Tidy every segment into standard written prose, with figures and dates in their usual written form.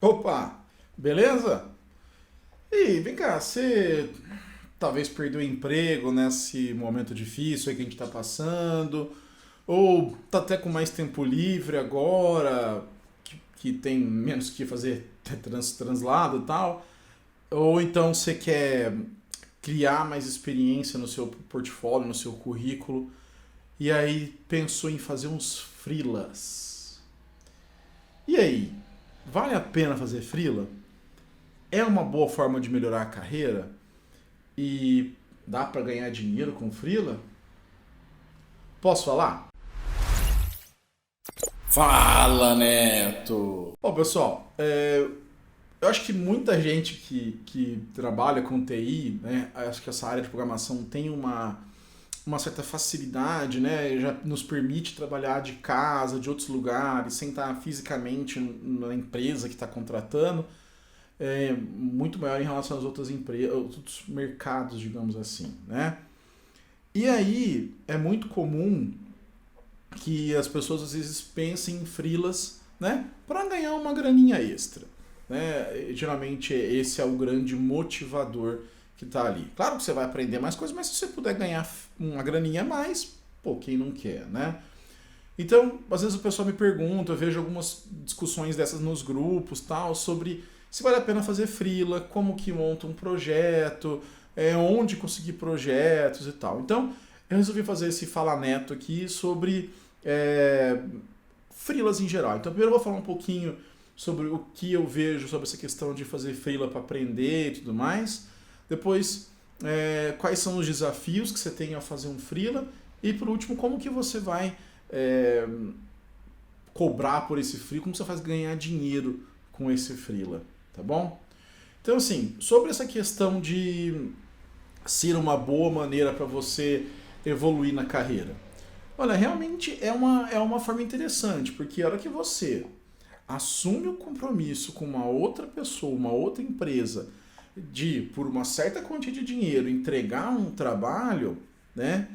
Opa, beleza? E vem cá, você talvez perdeu o emprego nesse momento difícil aí que a gente tá passando, ou tá até com mais tempo livre agora, que tem menos que fazer translado e tal, ou então você quer criar mais experiência no seu portfólio, no seu currículo, e aí pensou em fazer uns freelas. E aí, vale a pena fazer freela? É uma boa forma de melhorar a carreira? E dá para ganhar dinheiro com freela? Posso falar? Fala, Neto! Bom, pessoal, eu acho que muita gente que trabalha com TI, né, acho que essa área de programação tem uma certa facilidade, né, já nos permite trabalhar de casa, de outros lugares, sem estar fisicamente na empresa que está contratando, muito maior em relação às outras empresas, outros mercados, digamos assim, né? E aí é muito comum que as pessoas às vezes pensem em freelas, né, para ganhar uma graninha extra, né? Geralmente esse é o grande motivador que está ali. Claro que você vai aprender mais coisas, mas se você puder ganhar uma graninha a mais, pô, quem não quer, né? Então, às vezes o pessoal me pergunta, eu vejo algumas discussões dessas nos grupos, tal, sobre se vale a pena fazer freela, como que monta um projeto, onde conseguir projetos e tal. Então, eu resolvi fazer esse Fala Neto aqui sobre é, freelas em geral. Então, primeiro eu vou falar um pouquinho sobre o que eu vejo sobre essa questão de fazer freela para aprender e tudo mais. Depois, quais são os desafios que você tem ao fazer um freela. E por último, como que você vai é, cobrar por esse freela, como você faz ganhar dinheiro com esse freela, tá bom? Então, assim, sobre essa questão de ser uma boa maneira para você evoluir na carreira. Olha, realmente é uma forma interessante, porque a hora que você assume o compromisso com uma outra pessoa, uma outra empresa, de, por uma certa quantia de dinheiro, entregar um trabalho, né?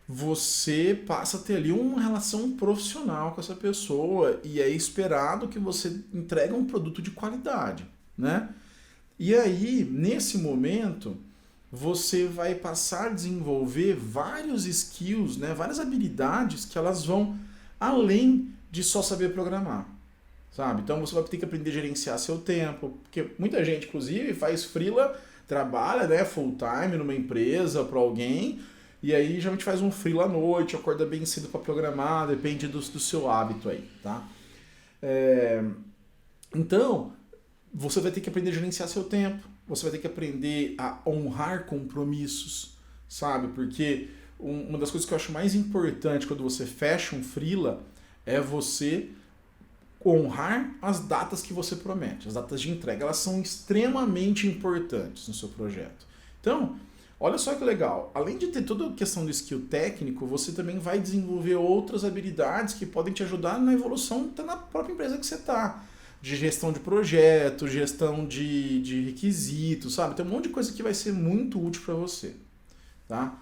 Você passa a ter ali uma relação profissional com essa pessoa e é esperado que você entregue um produto de qualidade, né? E aí, nesse momento, você vai passar a desenvolver vários skills, né, várias habilidades que elas vão além de só saber programar, sabe? Então você vai ter que aprender a gerenciar seu tempo, porque muita gente, inclusive, faz freela, trabalha, né, full time numa empresa para alguém, e aí geralmente faz um freela à noite, acorda bem cedo para programar, depende do seu hábito aí, tá? É, então, você vai ter que aprender a gerenciar seu tempo, você vai ter que aprender a honrar compromissos, sabe? Porque uma das coisas que eu acho mais importante quando você fecha um freela é você honrar as datas que você promete. As datas de entrega, elas são extremamente importantes no seu projeto. Então, olha só que legal. Além de ter toda a questão do skill técnico, você também vai desenvolver outras habilidades que podem te ajudar na evolução até na própria empresa que você está. De gestão de projeto, gestão de requisitos, sabe? Tem um monte de coisa que vai ser muito útil para você, tá?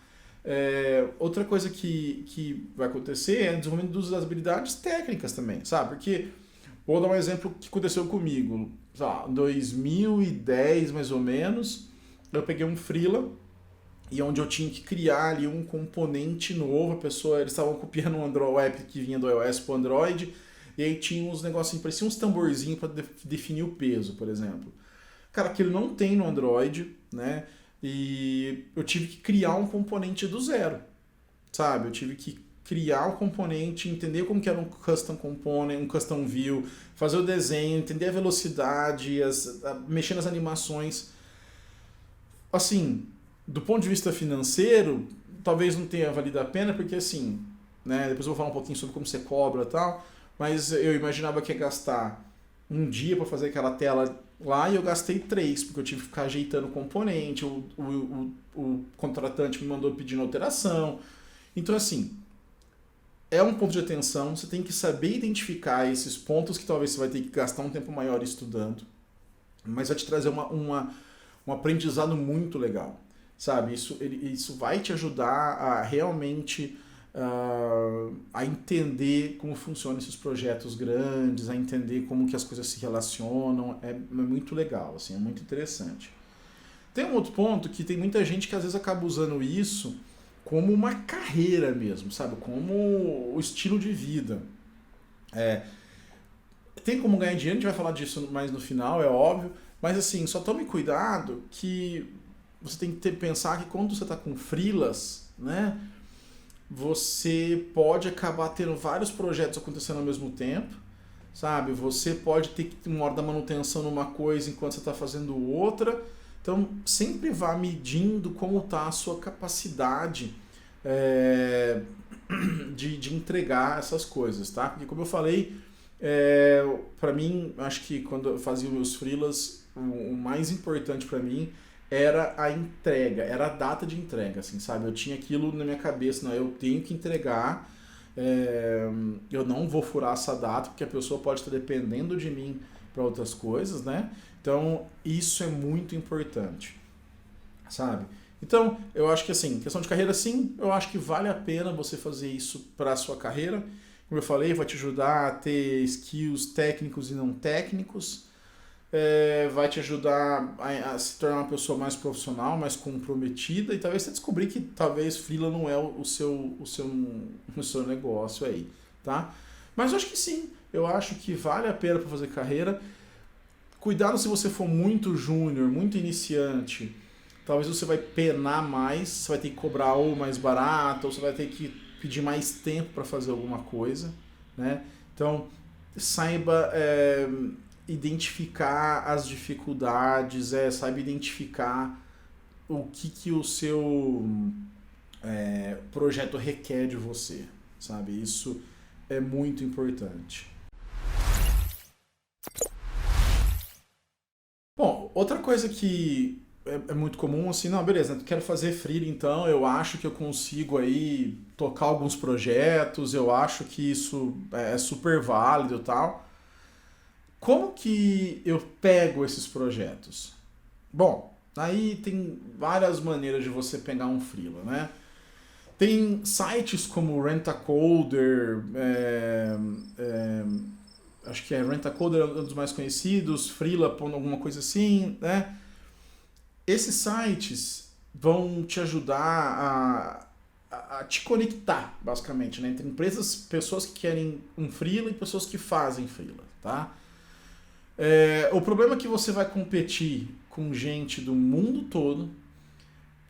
Outra coisa que vai acontecer é o desenvolvimento das habilidades técnicas também, sabe? Porque, vou dar um exemplo que aconteceu comigo. Sei lá, em 2010, mais ou menos, eu peguei um freela e onde eu tinha que criar ali um componente novo. Eles estavam copiando um Android, o app que vinha do iOS para o Android, e aí tinha uns negocinhos, parecia uns tamborzinhos para definir o peso, por exemplo. Cara, aquilo não tem no Android, né? E eu tive que criar um componente do zero, sabe? Eu tive que criar um componente, entender como que era um custom component, um custom view, fazer o desenho, entender a velocidade, mexer nas animações. Assim, do ponto de vista financeiro, talvez não tenha valido a pena, porque assim, né, depois eu vou falar um pouquinho sobre como você cobra e tal, mas eu imaginava que ia gastar um dia para fazer aquela tela lá e eu gastei três, porque eu tive que ficar ajeitando o componente, o contratante me mandou pedindo alteração. Então, assim, é um ponto de atenção, você tem que saber identificar esses pontos que talvez você vai ter que gastar um tempo maior estudando, mas vai te trazer um aprendizado muito legal, sabe? Isso vai te ajudar a realmente a entender como funcionam esses projetos grandes, a entender como que as coisas se relacionam. É muito legal, assim, é muito interessante. Tem um outro ponto que tem muita gente que às vezes acaba usando isso como uma carreira mesmo, sabe? Como o estilo de vida. Tem como ganhar dinheiro, a gente vai falar disso mais no final, é óbvio, mas assim, só tome cuidado que você tem que pensar que quando você está com freelas, né, você pode acabar tendo vários projetos acontecendo ao mesmo tempo, sabe? Você pode ter que ter uma hora da manutenção numa coisa enquanto você está fazendo outra. Então, sempre vá medindo como está a sua capacidade de entregar essas coisas, tá? Porque, como eu falei, para mim, acho que quando eu fazia os meus freelas, o mais importante para mim era a entrega, era a data de entrega, assim, sabe? Eu tinha aquilo na minha cabeça, não, eu tenho que entregar, eu não vou furar essa data, porque a pessoa pode estar dependendo de mim para outras coisas, né? Então, isso é muito importante, sabe? Então, eu acho que assim, questão de carreira, sim, eu acho que vale a pena você fazer isso para a sua carreira. Como eu falei, vai te ajudar a ter skills técnicos e não técnicos, vai te ajudar a se tornar uma pessoa mais profissional, mais comprometida, e talvez você descobrir que talvez freela não é o seu negócio aí, tá? Mas eu acho que sim, eu acho que vale a pena para fazer carreira. Cuidado se você for muito júnior, muito iniciante, talvez você vai penar mais, você vai ter que cobrar ou mais barato, ou você vai ter que pedir mais tempo para fazer alguma coisa, né? Então, saiba identificar as dificuldades, saiba identificar o que o seu projeto requer de você, sabe? Isso é muito importante. Bom, outra coisa que é muito comum, assim, não, beleza, quero fazer freela, então eu acho que eu consigo aí tocar alguns projetos, eu acho que isso é super válido e tal. Como que eu pego esses projetos? Bom, aí tem várias maneiras de você pegar um freela, né? Tem sites como Rentacoder, acho que Rentacoder é um dos mais conhecidos, Freela, alguma coisa assim, né? Esses sites vão te ajudar a te conectar, basicamente, né? Entre empresas, pessoas que querem um freela e pessoas que fazem freela, tá? O problema é que você vai competir com gente do mundo todo.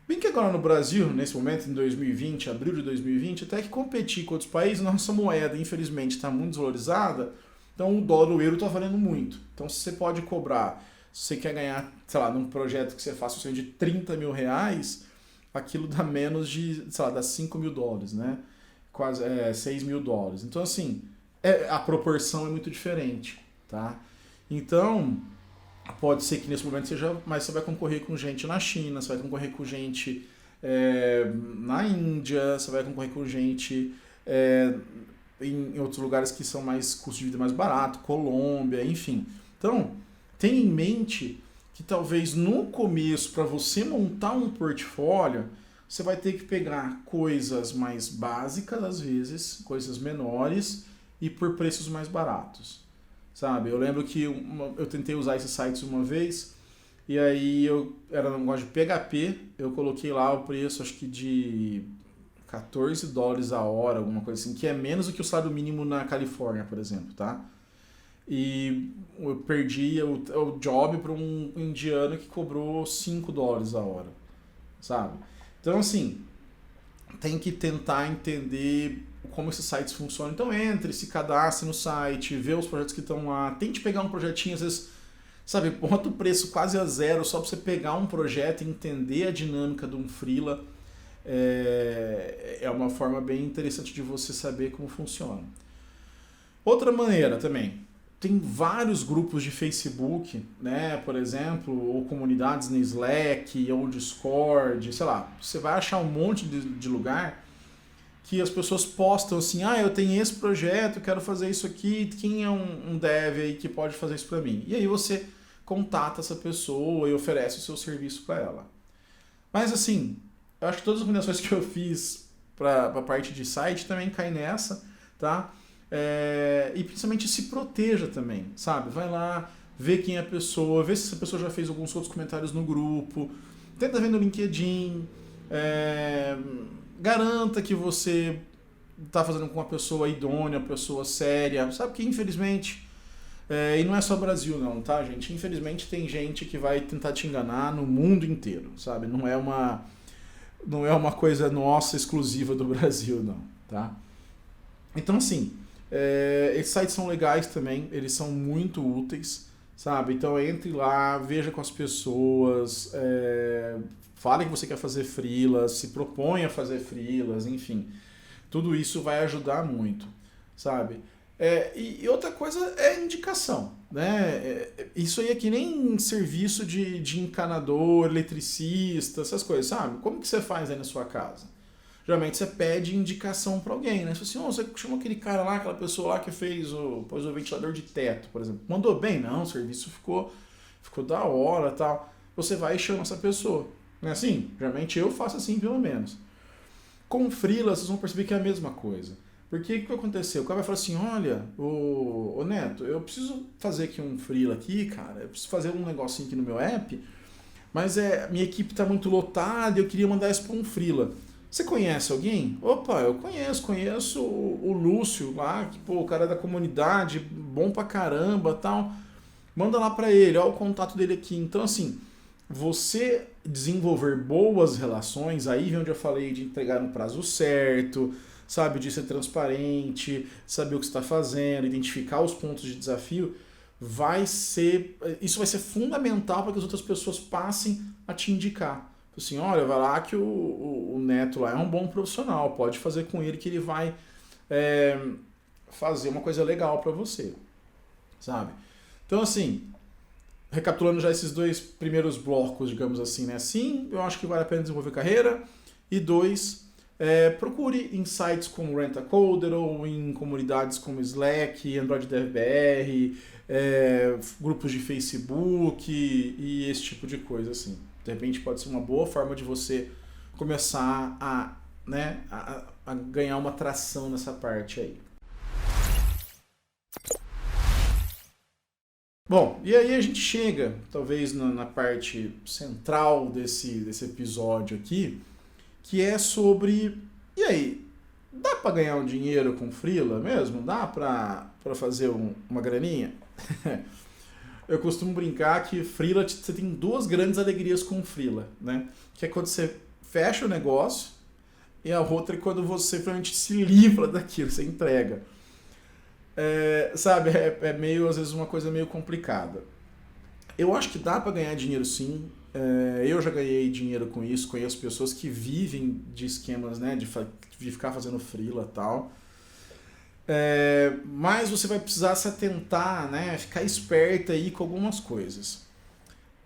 Bem que agora no Brasil, nesse momento, em 2020, abril de 2020, até que competir com outros países, nossa moeda, infelizmente, está muito desvalorizada, então o dólar, o euro está valendo muito. Então, se você pode cobrar, se você quer ganhar, sei lá, num projeto que você faça de 30 mil reais, aquilo dá menos de, sei lá, dá 5 mil dólares, né? Quase 6 mil dólares. Então, assim, a proporção é muito diferente, tá? Então, pode ser que nesse momento seja, mas você vai concorrer com gente na China, você vai concorrer com gente na Índia, você vai concorrer com gente em outros lugares que são mais custo de vida mais barato, Colômbia, enfim. Então, tenha em mente que talvez no começo, para você montar um portfólio, você vai ter que pegar coisas mais básicas, às vezes, coisas menores e por preços mais baratos. Sabe? Eu lembro que eu tentei usar esses sites uma vez e aí era um negócio de PHP, eu coloquei lá o preço acho que de 14 dólares a hora, alguma coisa assim, que é menos do que o salário mínimo na Califórnia, por exemplo, tá? E eu perdi o job para um indiano que cobrou 5 dólares a hora, sabe? Então, assim, tem que tentar entender como esses sites funcionam. Então entre, se cadastre no site, vê os projetos que estão lá, tente pegar um projetinho, às vezes, sabe, bota o preço quase a zero só para você pegar um projeto e entender a dinâmica de um freela. É uma forma bem interessante de você saber como funciona. Outra maneira também, tem vários grupos de Facebook, né, por exemplo, ou comunidades no Slack, ou Discord, sei lá, você vai achar um monte de lugar que as pessoas postam assim, eu tenho esse projeto, quero fazer isso aqui, quem é um dev aí que pode fazer isso para mim? E aí você contata essa pessoa e oferece o seu serviço para ela. Mas assim, eu acho que todas as recomendações que eu fiz para a parte de site também cai nessa, tá? E principalmente se proteja também, sabe? Vai lá, vê quem é a pessoa, vê se essa pessoa já fez alguns outros comentários no grupo, tenta ver no LinkedIn, garanta que você está fazendo com uma pessoa idônea, uma pessoa séria, sabe que infelizmente, e não é só Brasil não, tá, gente? Infelizmente tem gente que vai tentar te enganar no mundo inteiro, sabe? Não é uma coisa nossa exclusiva do Brasil, não, tá? Então, assim, esses sites são legais também, eles são muito úteis, sabe? Então, entre lá, veja com as pessoas, fale que você quer fazer freelas, se propõe a fazer freelas, enfim. Tudo isso vai ajudar muito, sabe? E outra coisa é indicação, né? Isso aí é que nem serviço de encanador, eletricista, essas coisas, sabe? Como que você faz aí na sua casa? Geralmente você pede indicação para alguém, né? Você fala assim, você chamou aquele cara lá, aquela pessoa lá que pôs o ventilador de teto, por exemplo. Mandou bem? Não, o serviço ficou da hora e tal. Você vai e chama essa pessoa. Não é assim? Geralmente eu faço assim, pelo menos. Com freela, vocês vão perceber que é a mesma coisa. Porque o que aconteceu? O cara vai falar assim, olha, ô Neto, eu preciso fazer aqui um freela aqui, cara, eu preciso fazer um negocinho aqui no meu app, mas minha equipe está muito lotada e eu queria mandar isso para um freela. Você conhece alguém? Opa, eu conheço o Lúcio lá, que pô, o cara é da comunidade, bom pra caramba, tal. Manda lá para ele, ó o contato dele aqui. Então assim, você desenvolver boas relações, aí vem onde eu falei de entregar no prazo certo, sabe, de ser transparente, saber o que você está fazendo, identificar os pontos de desafio, isso vai ser fundamental para que as outras pessoas passem a te indicar. Assim, olha, vai lá que o Neto lá é um bom profissional, pode fazer com ele que ele vai fazer uma coisa legal para você, sabe? Então, assim, recapitulando já esses dois primeiros blocos, digamos assim, né? Sim, eu acho que vale a pena desenvolver carreira. E 2, procure em sites como Rent-A-Coder ou em comunidades como Slack, Android DevBR, grupos de Facebook e esse tipo de coisa, assim. De repente pode ser uma boa forma de você começar a ganhar uma tração nessa parte aí. Bom, e aí a gente chega, talvez, na parte central desse episódio aqui, que é sobre, e aí, dá para ganhar um dinheiro com freela mesmo? Dá para fazer uma graninha? Eu costumo brincar que freela, você tem duas grandes alegrias com freela, né? Que é quando você fecha o negócio e a outra é quando você realmente se livra daquilo, você entrega. Sabe, meio, às vezes, uma coisa meio complicada. Eu acho que dá para ganhar dinheiro sim. Eu já ganhei dinheiro com isso, conheço pessoas que vivem de esquemas, né, de ficar fazendo freela e tal. Mas você vai precisar se atentar, né, ficar esperto aí com algumas coisas.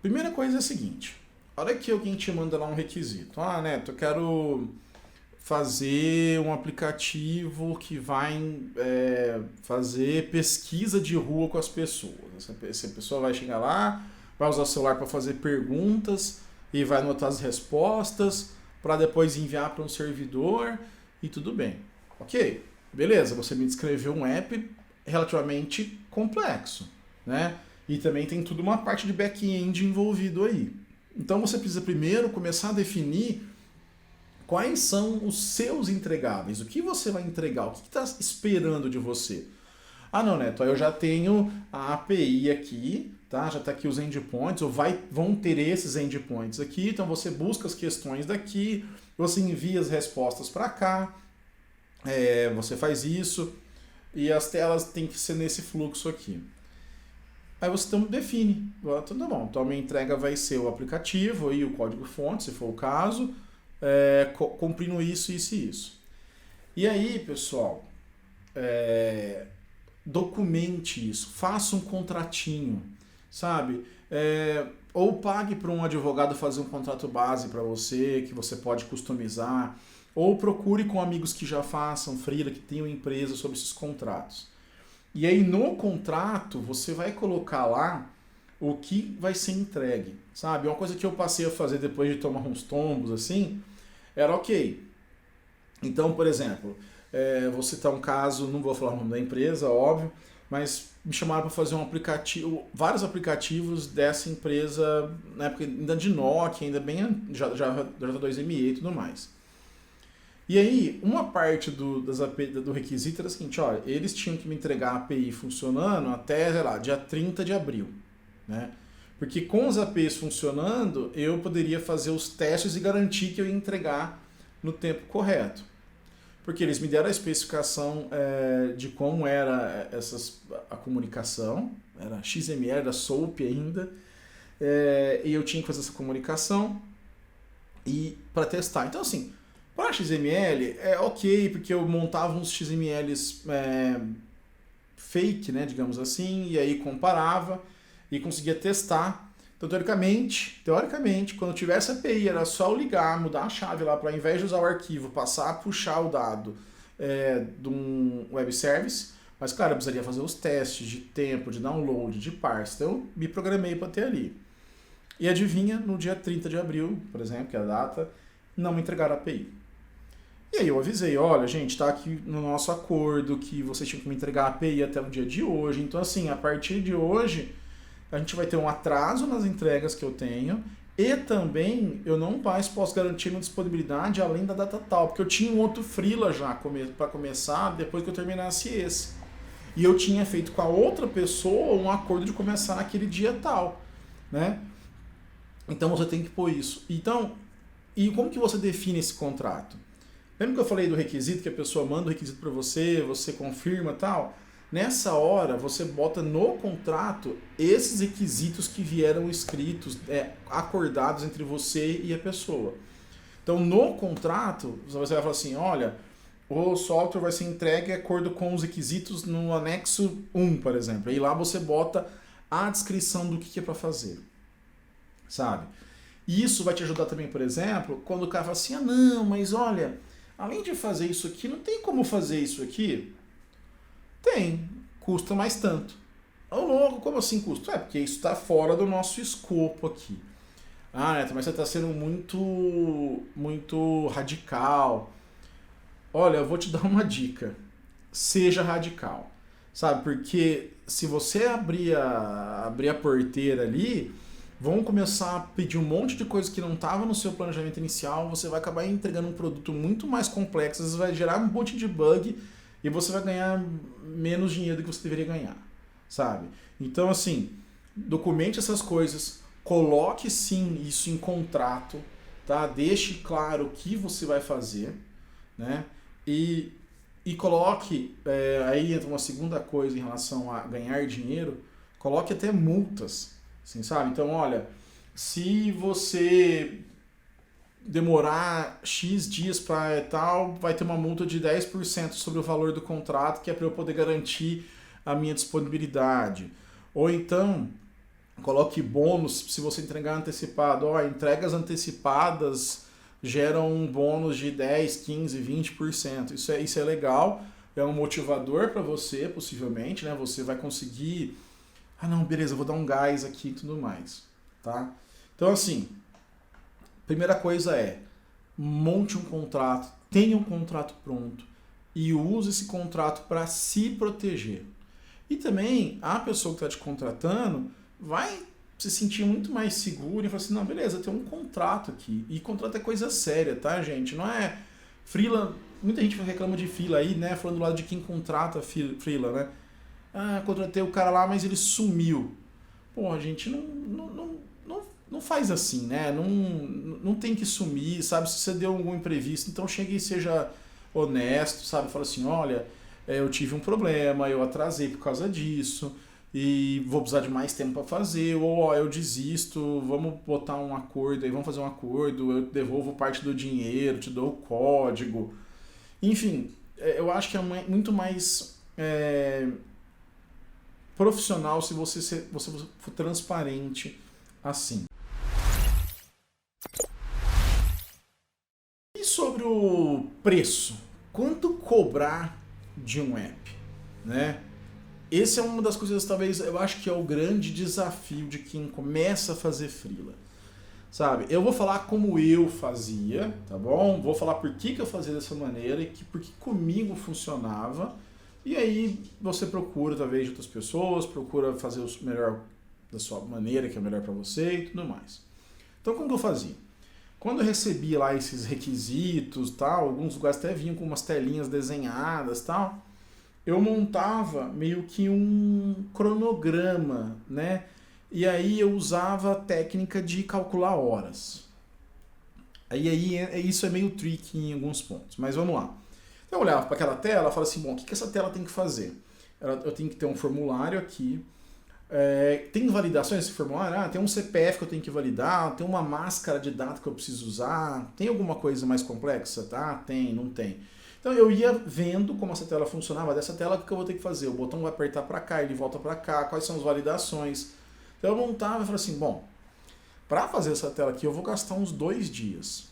Primeira coisa é a seguinte, a hora que alguém te manda lá um requisito, Neto, eu quero fazer um aplicativo que vai fazer pesquisa de rua com as pessoas. Essa pessoa vai chegar lá, vai usar o celular para fazer perguntas e vai anotar as respostas para depois enviar para um servidor e tudo bem. Ok, beleza, você me descreveu um app relativamente complexo, né? E também tem tudo uma parte de back-end envolvido aí. Então você precisa primeiro começar a definir quais são os seus entregáveis, o que você vai entregar, o que está esperando de você. Não, Neto, eu já tenho a API aqui, tá? Já está aqui os endpoints, ou vão ter esses endpoints aqui, então você busca as questões daqui, você envia as respostas para cá, você faz isso, e as telas têm que ser nesse fluxo aqui. Aí você então define, tá bom, então a minha entrega vai ser o aplicativo e o código-fonte, se for o caso, cumprindo isso, isso e isso. E aí, pessoal, documente isso, faça um contratinho, sabe? Ou pague para um advogado fazer um contrato base para você, que você pode customizar, ou procure com amigos que já façam freela, que tenham empresa sobre esses contratos. E aí no contrato você vai colocar lá o que vai ser entregue, sabe? Uma coisa que eu passei a fazer depois de tomar uns tombos assim, era ok, Então, por exemplo, vou citar um caso, não vou falar o nome da empresa, óbvio, mas me chamaram para fazer um aplicativo, vários aplicativos dessa empresa, na época ainda de Nokia, ainda bem já 2ME e tudo mais. E aí, uma parte do requisito era o seguinte, olha, eles tinham que me entregar a API funcionando até, sei lá, dia 30 de abril, né? Porque com os APIs funcionando, eu poderia fazer os testes e garantir que eu ia entregar no tempo correto. Porque eles me deram a especificação de como era a comunicação, era XML, era SOAP ainda, e eu tinha que fazer essa comunicação e para testar. Então, assim, para XML é ok, porque eu montava uns XMLs fake, né, digamos assim, e aí comparava e conseguia testar. Então, teoricamente, quando eu tivesse API, era só eu ligar, mudar a chave lá para, ao invés de usar o arquivo, passar a puxar o dado de um web service, mas, claro, eu precisaria fazer os testes de tempo, de download, de parse. Então, eu me programei para ter ali. E adivinha, no dia 30 de abril, por exemplo, que é a data, não me entregaram a API. E aí eu avisei, olha, gente, tá aqui no nosso acordo que vocês tinham que me entregar a API até o dia de hoje. Então, assim, a partir de hoje, a gente vai ter um atraso nas entregas que eu tenho e também eu não mais posso garantir uma disponibilidade além da data tal, porque eu tinha um outro freela já para começar depois que eu terminasse esse. E eu tinha feito com a outra pessoa um acordo de começar naquele dia tal, né? Então você tem que pôr isso. Então, e como que você define esse contrato? Lembra que eu falei do requisito, que a pessoa manda o requisito para você, você confirma e tal? Nessa hora, você bota no contrato esses requisitos que vieram escritos, acordados entre você e a pessoa. Então, no contrato, você vai falar assim, olha, o software vai ser entregue de acordo com os requisitos no anexo 1, por exemplo. E lá você bota a descrição do que é para fazer, sabe? E isso vai te ajudar também, por exemplo, quando o cara fala assim, não, mas olha, além de fazer isso aqui, não tem como fazer isso aqui? Tem, custa mais tanto. Ô louco, como assim custa? Porque isso está fora do nosso escopo aqui. Ah, Neto, mas você está sendo muito radical. Olha, eu vou te dar uma dica. Seja radical. Sabe, porque se você abrir a porteira ali, vão começar a pedir um monte de coisa que não estava no seu planejamento inicial, você vai acabar entregando um produto muito mais complexo, às vezes vai gerar um monte de bug e você vai ganhar menos dinheiro do que você deveria ganhar, sabe? Então, assim, documente essas coisas, coloque sim isso em contrato, tá? Deixe claro o que você vai fazer, né? E coloque, aí entra uma segunda coisa em relação a ganhar dinheiro, coloque até multas, assim, sabe? Então, olha, se você demorar X dias para tal, vai ter uma multa de 10% sobre o valor do contrato, que é para eu poder garantir a minha disponibilidade. Ou então, coloque bônus se você entregar antecipado. Entregas antecipadas geram um bônus de 10, 15, 20%. Isso é legal, é um motivador para você, possivelmente, né? Você vai conseguir, não, beleza, vou dar um gás aqui e tudo mais, tá? Então, assim, primeira coisa monte um contrato, tenha um contrato pronto e use esse contrato para se proteger. E também, a pessoa que está te contratando vai se sentir muito mais segura e falar assim, não, beleza, tem um contrato aqui. E contrato é coisa séria, tá, gente? Não é freela, muita gente reclama de freela aí, né? Falando do lado de quem contrata freela, né? Contratei o cara lá, mas ele sumiu. Porra, gente, não faz assim, né? Não tem que sumir, sabe? Se você deu algum imprevisto, então chegue e seja honesto, sabe? Fala assim, olha, eu tive um problema, eu atrasei por causa disso e vou precisar de mais tempo para fazer, ou eu desisto, vamos botar um acordo aí, vamos fazer um acordo, eu devolvo parte do dinheiro, te dou o código. Enfim, eu acho que é muito mais profissional se você for transparente assim. E sobre o preço? Quanto cobrar de um app, né? Esse é uma das coisas, talvez, eu acho que é o grande desafio de quem começa a fazer freela. sabe? Eu vou falar como eu fazia, tá bom? Vou falar por que eu fazia dessa maneira e por que comigo funcionava. E aí você procura, talvez, de outras pessoas, procura fazer o melhor da sua maneira, que é melhor para você e tudo mais. Então, como que eu fazia? Quando eu recebia lá esses requisitos, tal, alguns lugares até vinham com umas telinhas desenhadas, tal, eu montava meio que um cronograma, né? E aí eu usava a técnica de calcular horas. Isso é meio tricky em alguns pontos, mas vamos lá. Então eu olhava para aquela tela e falava assim, bom, o que essa tela tem que fazer? Eu tenho que ter um formulário aqui. Tem validações nesse formulário? Tem um CPF que eu tenho que validar, tem uma máscara de data que eu preciso usar, tem alguma coisa mais complexa? Tá? Tem, não tem. Então eu ia vendo como essa tela funcionava, dessa tela o que eu vou ter que fazer? O botão vai apertar para cá, ele volta para cá, quais são as validações? Então eu montava e falava assim, bom, para fazer essa tela aqui eu vou gastar uns 2 dias.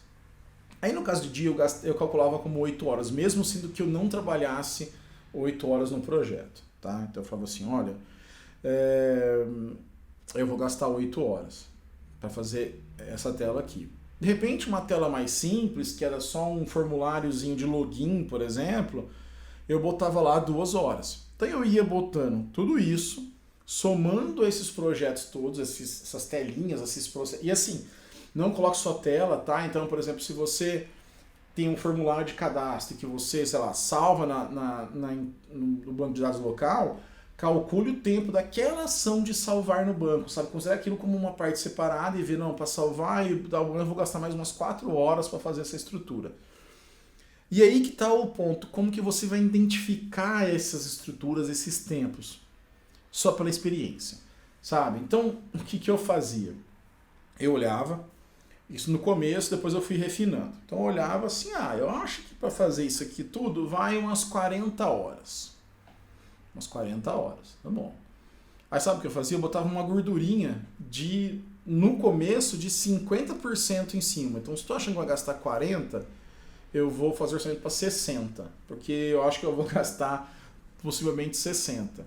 Aí no caso de dia eu calculava como 8 horas, mesmo sendo que eu não trabalhasse 8 horas no projeto. Tá? Então eu falava assim, olha, eu vou gastar 8 horas para fazer essa tela aqui. De repente uma tela mais simples, que era só um formuláriozinho de login, por exemplo, eu botava lá 2 horas. Então eu ia botando tudo isso, somando esses projetos todos, essas telinhas, esses processos. E assim, não coloque só tela, tá? Então, por exemplo, se você tem um formulário de cadastro que você, sei lá, salva no banco de dados local, calcule o tempo daquela ação de salvar no banco, sabe? Considere aquilo como uma parte separada e ver, não, para salvar e dar o banco eu vou gastar mais umas 4 horas para fazer essa estrutura. E aí que está o ponto, como que você vai identificar essas estruturas, esses tempos? Só pela experiência, sabe? Então, o que eu fazia? Eu olhava, isso no começo, depois eu fui refinando. Então eu olhava assim, eu acho que para fazer isso aqui tudo vai umas 40 horas. Umas 40 horas, tá bom. Aí sabe o que eu fazia? Eu botava uma gordurinha no começo de 50% em cima. Então se tu achando que vai gastar 40, eu vou fazer orçamento para 60, porque eu acho que eu vou gastar possivelmente 60,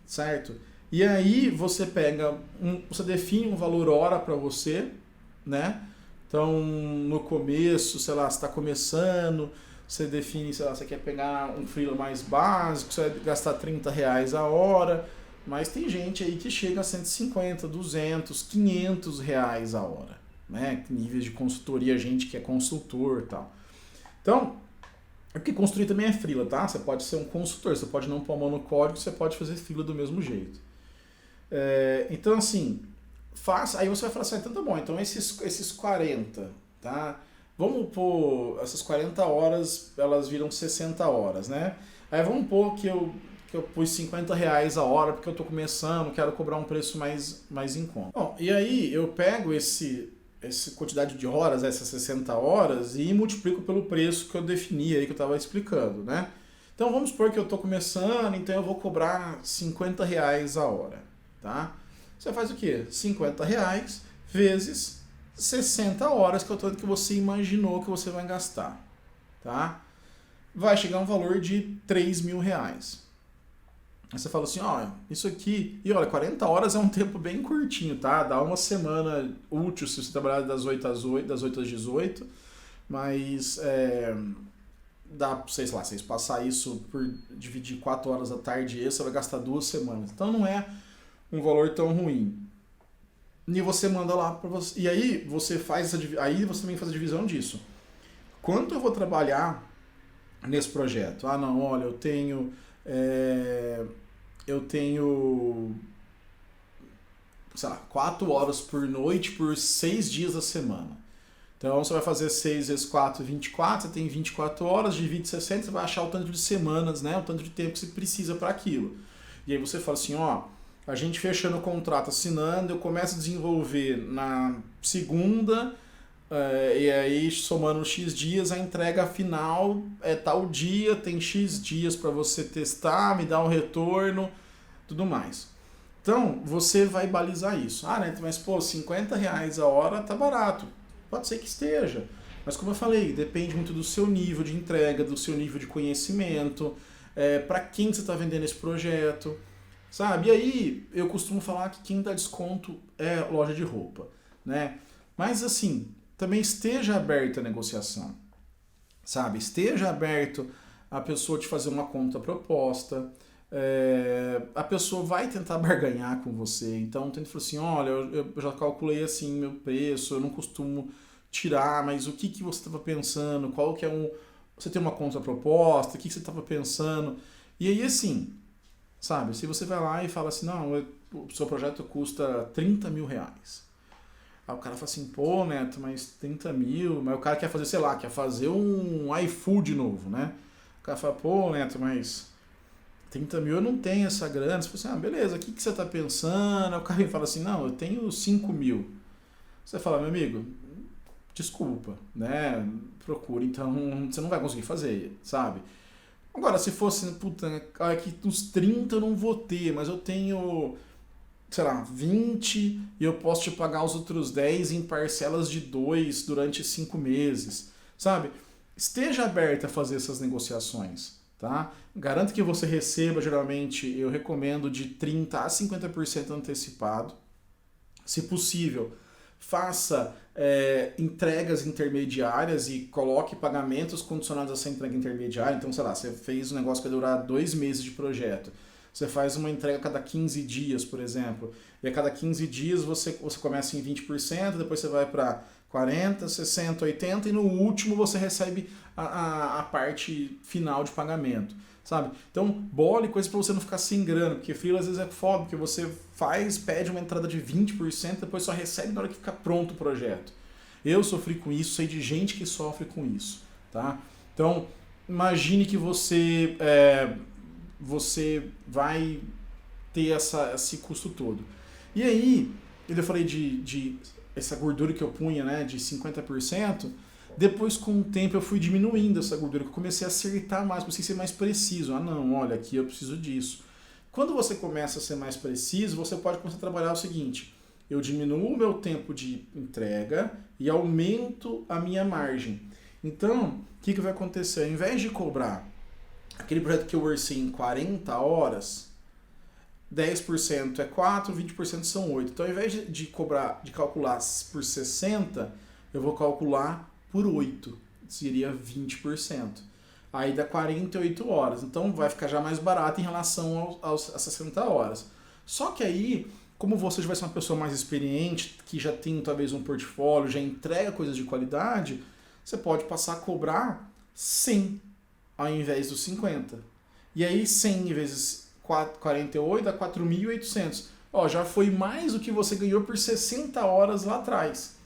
certo? E aí você você define um valor hora para você, né? Então, no começo, sei lá, você está começando, você define, sei lá, você quer pegar um freela mais básico, você vai gastar R$30 a hora, mas tem gente aí que chega a 150, 200, R$500 a hora, né? Níveis de consultoria, gente que é consultor e tal. Então, porque construir também é freela, tá? Você pode ser um consultor, você pode não pôr a mão no código, você pode fazer freela do mesmo jeito. Então, assim, aí você vai falar assim, então tá bom, então esses 40, tá? Vamos pôr essas 40 horas, elas viram 60 horas, né? Aí vamos pôr que eu pus R$50 a hora porque eu tô começando, quero cobrar um preço mais em conta. Bom, e aí eu pego essa quantidade de horas, essas 60 horas, e multiplico pelo preço que eu defini aí, que eu estava explicando, né? Então vamos supor que eu estou começando, então eu vou cobrar R$50 a hora, tá? Você faz o quê? R$50 vezes 60 horas, que é o tanto que você imaginou que você vai gastar, tá? Vai chegar a um valor de R$3.000. Aí você fala assim, isso aqui... E olha, 40 horas é um tempo bem curtinho, tá? Dá uma semana útil se você trabalhar das 8 às 18, mas dá, sei lá, se você passar isso por dividir 4 horas da tarde, você vai gastar 2 semanas. Então não é um valor tão ruim. E você manda lá para você... E aí você aí você também faz a divisão disso. Quanto eu vou trabalhar nesse projeto? Não, olha, eu tenho, sei lá, 4 horas por noite por 6 dias da semana. Então você vai fazer 6 vezes 4, 24, você tem 24 horas, divide 60, você vai achar o tanto de semanas, né? O tanto de tempo que você precisa para aquilo. E aí você fala assim, a gente fechando o contrato, assinando, eu começo a desenvolver na segunda, e aí somando X dias, a entrega final é tal dia, tem X dias para você testar, me dar um retorno, tudo mais. Então, você vai balizar isso. Né? Mas, R$50 a hora tá barato. Pode ser que esteja. Mas, como eu falei, depende muito do seu nível de entrega, do seu nível de conhecimento, para quem você está vendendo esse projeto, sabe? E aí, eu costumo falar que quem dá desconto é loja de roupa, né? Mas assim, também esteja aberto à negociação, sabe? Esteja aberto a pessoa te fazer uma contraproposta, a pessoa vai tentar barganhar com você, então tenta falar assim, olha, eu já calculei assim meu preço, eu não costumo tirar, mas o que, que você estava pensando, qual que é você tem uma contraproposta, o que, que você estava pensando, e aí assim, sabe, se você vai lá e fala assim, não, o seu projeto custa 30 mil reais, aí o cara fala assim, pô, Neto, mas 30 mil, mas o cara quer fazer, sei lá, quer fazer um iFood novo, né? O cara fala, pô, Neto, mas 30 mil eu não tenho essa grana. Você fala assim, beleza, o que, que você tá pensando? Aí o cara fala assim, não, eu tenho 5 mil. Você fala, meu amigo, desculpa, né? Procura, então você não vai conseguir fazer, sabe? Agora, se fosse, puta, aqui dos 30 eu não vou ter, mas eu tenho, sei lá, 20 e eu posso te pagar os outros 10 em parcelas de 2 durante 5 meses, sabe? Esteja aberto a fazer essas negociações, tá? Garanto que você receba, geralmente, eu recomendo de 30% a 50% antecipado. Se possível, faça entregas intermediárias e coloque pagamentos condicionados a essa entrega intermediária. Então, sei lá, você fez um negócio que vai durar 2 meses de projeto. Você faz uma entrega a cada 15 dias, por exemplo. E a cada 15 dias você começa em 20%, depois você vai para 40%, 60%, 80% e no último você recebe a parte final de pagamento, sabe? Então, bole coisas para você não ficar sem grana, porque freela às vezes é foda, porque você pede uma entrada de 20%, depois só recebe na hora que fica pronto o projeto. Eu sofri com isso, sei de gente que sofre com isso, tá? Então, imagine que você vai ter esse custo todo. E aí, eu falei de essa gordura que eu punha, né, de 50%, depois com o tempo eu fui diminuindo essa gordura, que eu comecei a acertar mais, comecei a ser mais preciso. Ah não, olha, aqui eu preciso disso. Quando você começa a ser mais preciso, você pode começar a trabalhar o seguinte, eu diminuo o meu tempo de entrega e aumento a minha margem. Então, o que vai acontecer? Ao invés de cobrar aquele projeto que eu orcei em 40 horas, 10% é 4, 20% são 8. Então, ao invés de calcular por 60, eu vou calcular por 8. Seria 20%. Aí dá 48 horas. Então, vai ficar já mais barato em relação às 60 horas. Só que aí, como você já vai ser uma pessoa mais experiente, que já tem talvez um portfólio, já entrega coisas de qualidade, você pode passar a cobrar 100 ao invés dos 50. E aí 100 vezes 48 dá 4.800. Ó, já foi mais do que você ganhou por 60 horas lá atrás.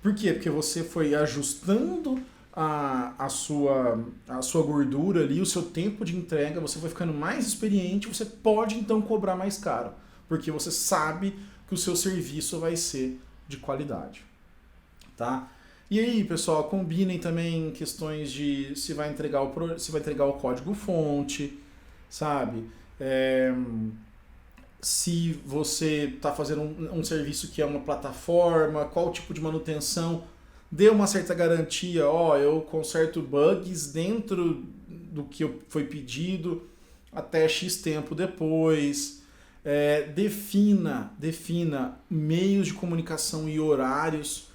Por quê? Porque você foi ajustando a sua gordura ali, o seu tempo de entrega, você foi ficando mais experiente, você pode então cobrar mais caro, porque você sabe que o seu serviço vai ser de qualidade, tá? E aí, pessoal, combinem também questões de se vai entregar o código-fonte, sabe? Se você está fazendo um serviço que é uma plataforma, qual tipo de manutenção, dê uma certa garantia, eu conserto bugs dentro do que foi pedido até X tempo depois. Defina meios de comunicação e horários.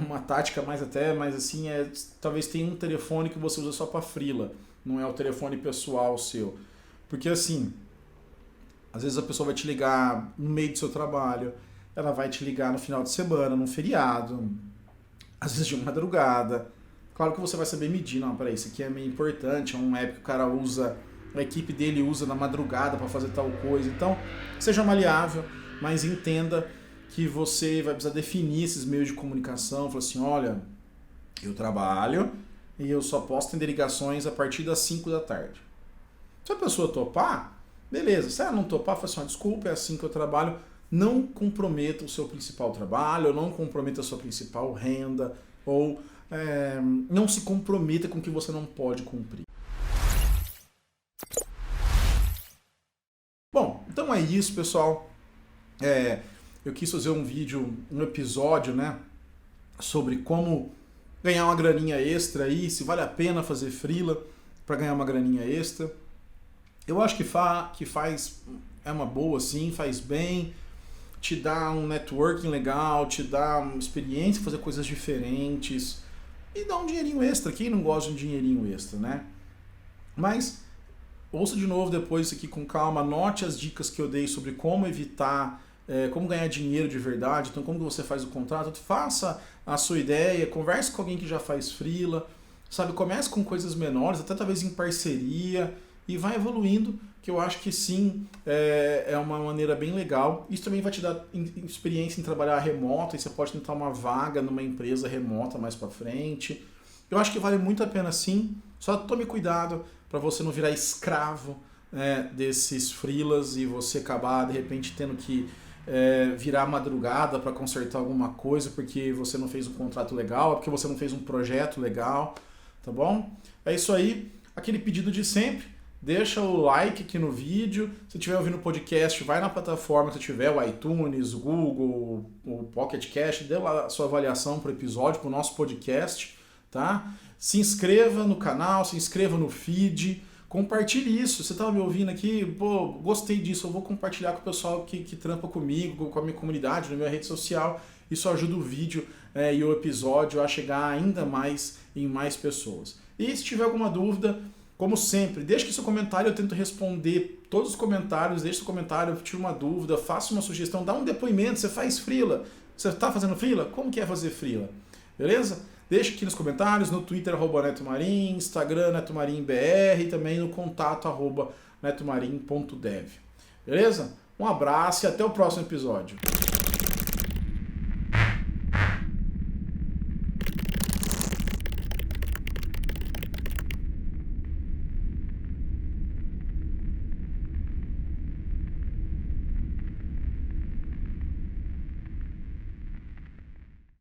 Uma tática mais assim, talvez tenha um telefone que você usa só para freela, não é o telefone pessoal seu. Porque assim, às vezes a pessoa vai te ligar no meio do seu trabalho, ela vai te ligar no final de semana, num feriado, às vezes de madrugada. Claro que você vai saber medir, não, peraí, isso aqui é meio importante, é um app que o cara usa, a equipe dele usa na madrugada para fazer tal coisa. Então, seja maleável, mas entenda que você vai precisar definir esses meios de comunicação, falar assim, olha, eu trabalho e eu só posso atender ligações a partir das 5 da tarde. Se a pessoa topar, beleza. Se ela não topar, fala assim, desculpa, é assim que eu trabalho. Não comprometa o seu principal trabalho, não comprometa a sua principal renda, ou não se comprometa com o que você não pode cumprir. Bom, então é isso, pessoal. Eu quis fazer um episódio, né, sobre como ganhar uma graninha extra aí, se vale a pena fazer freela para ganhar uma graninha extra. Eu acho que é uma boa, sim, faz bem, te dá um networking legal, te dá uma experiência, fazer coisas diferentes e dá um dinheirinho extra. Quem não gosta de um dinheirinho extra, né? Mas ouça de novo depois isso aqui com calma, anote as dicas que eu dei sobre como evitar, como ganhar dinheiro de verdade, então como que você faz o contrato, faça a sua ideia, converse com alguém que já faz freela, sabe, comece com coisas menores, até talvez em parceria, e vai evoluindo, que eu acho que sim, é uma maneira bem legal. Isso também vai te dar experiência em trabalhar remoto, e você pode tentar uma vaga numa empresa remota mais pra frente. Eu acho que vale muito a pena sim, só tome cuidado para você não virar escravo desses freelas e você acabar de repente tendo que virar madrugada para consertar alguma coisa porque você não fez um contrato legal, porque você não fez um projeto legal, tá bom? É isso aí, aquele pedido de sempre. Deixa o like aqui no vídeo. Se estiver ouvindo o podcast, vai na plataforma que tiver, o iTunes, o Google, o Pocket Cast, dê lá a sua avaliação para o episódio, para o nosso podcast, tá? Se inscreva no canal, se inscreva no feed, compartilhe isso. Você estava me ouvindo aqui, pô, gostei disso, eu vou compartilhar com o pessoal que trampa comigo, com a minha comunidade, na minha rede social. Isso ajuda o vídeo e o episódio a chegar ainda mais em mais pessoas. E se tiver alguma dúvida, como sempre, deixe aqui seu comentário, eu tento responder todos os comentários, deixe seu comentário, tire uma dúvida, faça uma sugestão, dá um depoimento, você faz freela, você está fazendo freela? Como que é fazer freela? Beleza? Deixe aqui nos comentários, no Twitter, @netomarim, Instagram, netomarimbr, e também no contato, @netomarim.dev. Beleza? Um abraço e até o próximo episódio.